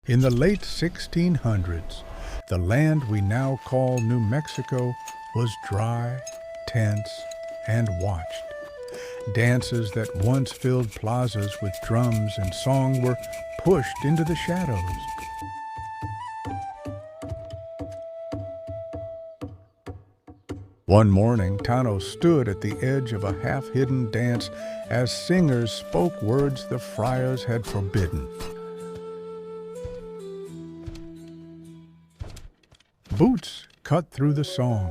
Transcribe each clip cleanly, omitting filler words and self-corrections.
In the late 1600s, the land we now call New Mexico was dry, tense, and watched. Dances that once filled plazas with drums and song were pushed into the shadows. One morning, Tano stood at the edge of a half-hidden dance as singers spoke words the friars had forbidden. Boots cut through the song.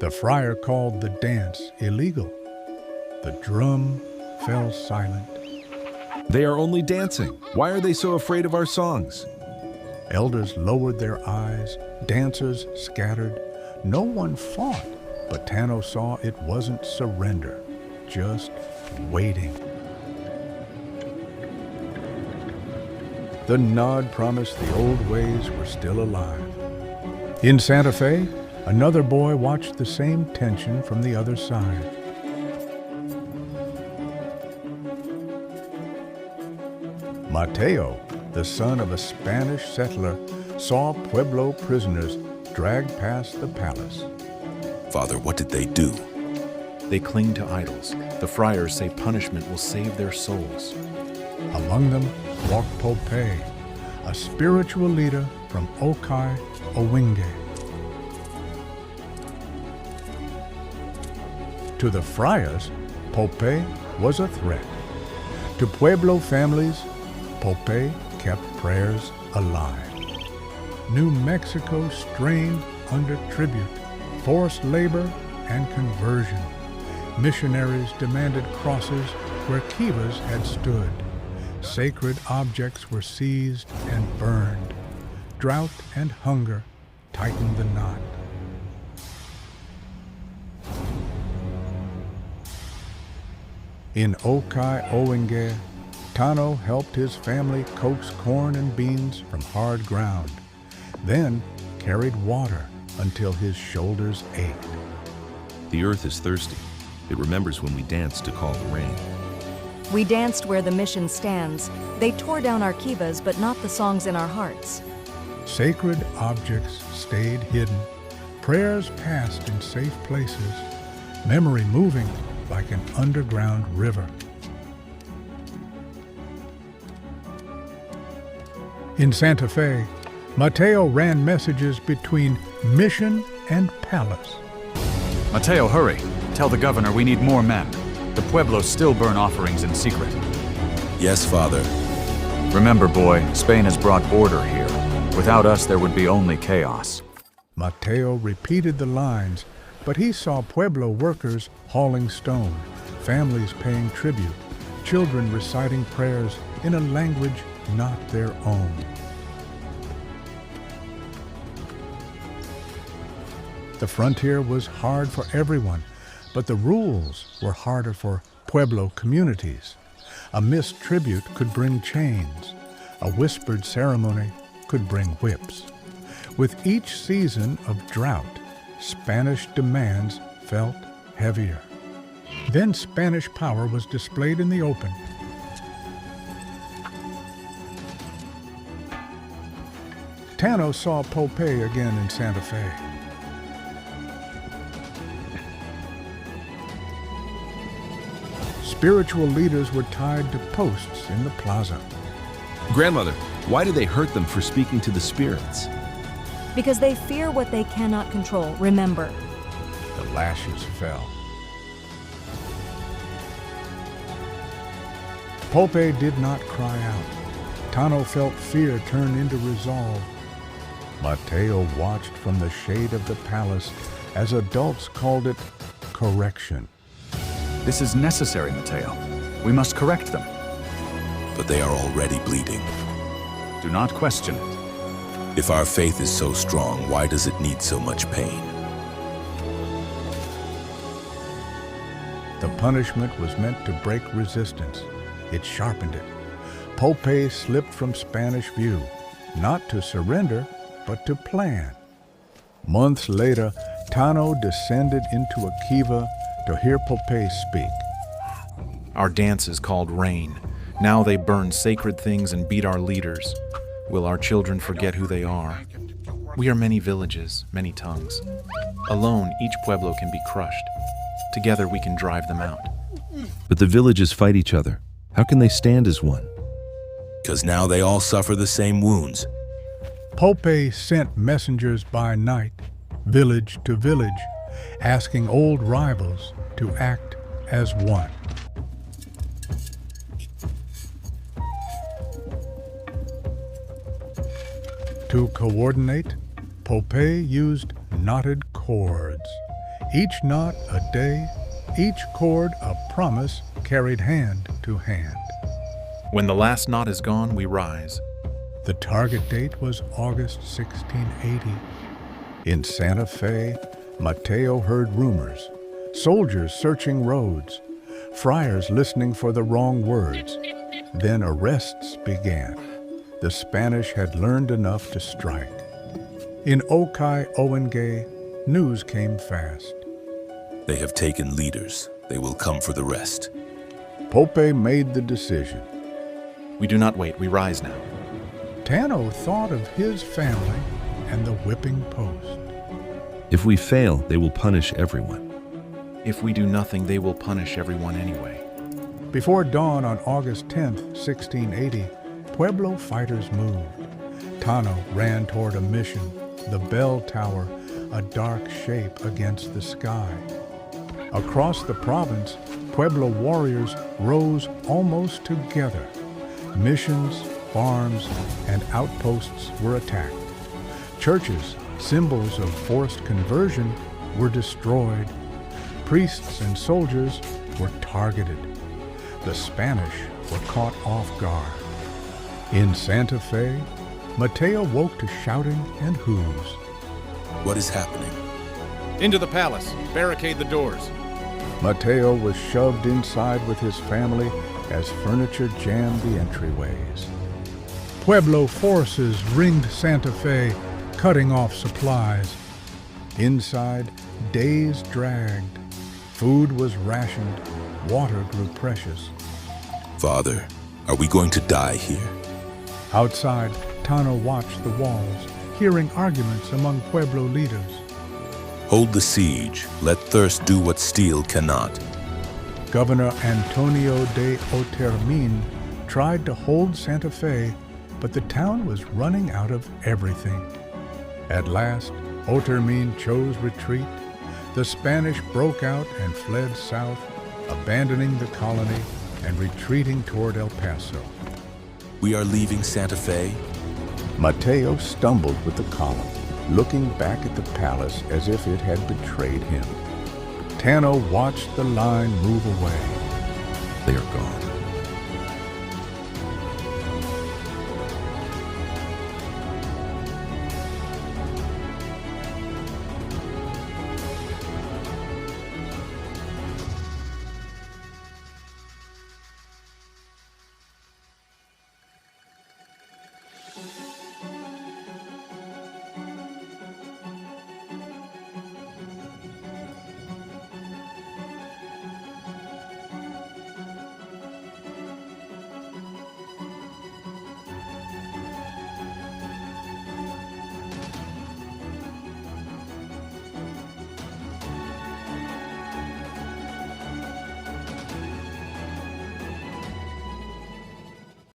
The friar called the dance illegal. The drum fell silent. They are only dancing. Why are they so afraid of our songs? Elders lowered their eyes, dancers scattered. No one fought, but Tano saw it wasn't surrender, just waiting. The nod promised the old ways were still alive. In Santa Fe, another boy watched the same tension from the other side. Mateo, the son of a Spanish settler, saw Pueblo prisoners dragged past the palace. Father, what did they do? They cling to idols. The friars say punishment will save their souls. Among them walked Pope, a spiritual leader from Cjbeards. To the friars, Pope was a threat. To Pueblo families, Pope kept prayers alive. New Mexico strained under tribute, forced labor, and conversion. Missionaries demanded crosses where Cjbeards had stood. Sacred objects were seized and burned. Drought and hunger tightened the knot. In Cjbeards, Tano helped his family coax corn and beans from hard ground, then carried water until his shoulders ached. The earth is thirsty. It remembers when we danced to call the rain. We danced where the mission stands. They tore down our kivas, but not the songs in our hearts. Sacred objects stayed hidden. Prayers passed in safe places. Memory moving like an underground river. In Santa Fe, Mateo ran messages between mission and palace. Mateo, hurry. Tell the governor we need more men. The Pueblos still burn offerings in secret. Yes, Father. Remember, boy, Spain has brought order here. Without us, there would be only chaos. Mateo repeated the lines, but he saw Pueblo workers hauling stone, families paying tribute, children reciting prayers in a language not their own. The frontier was hard for everyone, but the rules were harder for Pueblo communities. A missed tribute could bring chains. A whispered ceremony could bring whips. With each season of drought, Spanish demands felt heavier. Then Spanish power was displayed in the open. Tano saw Pope again in Santa Fe. Spiritual leaders were tied to posts in the plaza. Grandmother, why do they hurt them for speaking to the spirits? Because they fear what they cannot control, remember. The lashes fell. Pope did not cry out. Tano felt fear turn into resolve. Mateo watched from the shade of the palace as adults called it correction. This is necessary, Mateo. We must correct them. But they are already bleeding. Do not question it. If our faith is so strong, why does it need so much pain? The punishment was meant to break resistance. It sharpened it. Pope slipped from Spanish view, not to surrender, but to plan. Months later, Tano descended into a kiva to hear Pope speak. Our dance is called rain. Now they burn sacred things and beat our leaders. Will our children forget who they are? We are many villages, many tongues. Alone, each pueblo can be crushed. Together, we can drive them out. But the villages fight each other. How can they stand as one? Because now they all suffer the same wounds. Pope sent messengers by night, village to village, asking old rivals to act as one. To coordinate, Pope used knotted cords. Each knot a day, each cord a promise carried hand to hand. When the last knot is gone, we rise. The target date was August 1680. In Santa Fe, Mateo heard rumors, soldiers searching roads, friars listening for the wrong words. Then arrests began. The Spanish had learned enough to strike. In Okai-Owengay, news came fast. They have taken leaders. They will come for the rest. Pope made the decision. We do not wait, we rise now. Tano thought of his family and the whipping post. If we fail, they will punish everyone. If we do nothing, they will punish everyone anyway. Before dawn on August 10th, 1680, Pueblo fighters moved. Tano ran toward a mission, the bell tower, a dark shape against the sky. Across the province, Pueblo warriors rose almost together. Missions, farms, and outposts were attacked. Churches, symbols of forced conversion, were destroyed. Priests and soldiers were targeted. The Spanish were caught off guard. In Santa Fe, Mateo woke to shouting and hooves. What is happening? Into the palace. Barricade the doors. Mateo was shoved inside with his family as furniture jammed the entryways. Pueblo forces ringed Santa Fe, cutting off supplies. Inside, days dragged. Food was rationed. Water grew precious. Father, are we going to die here? Outside, Tano watched the walls, hearing arguments among Pueblo leaders. Hold the siege. Let thirst do what steel cannot. Governor Antonio de Otermin tried to hold Santa Fe, but the town was running out of everything. At last, Otermin chose retreat. The Spanish broke out and fled south, abandoning the colony and retreating toward El Paso. We are leaving Santa Fe? Mateo stumbled with the column, looking back at the palace as if it had betrayed him. Tano watched the line move away. They are gone.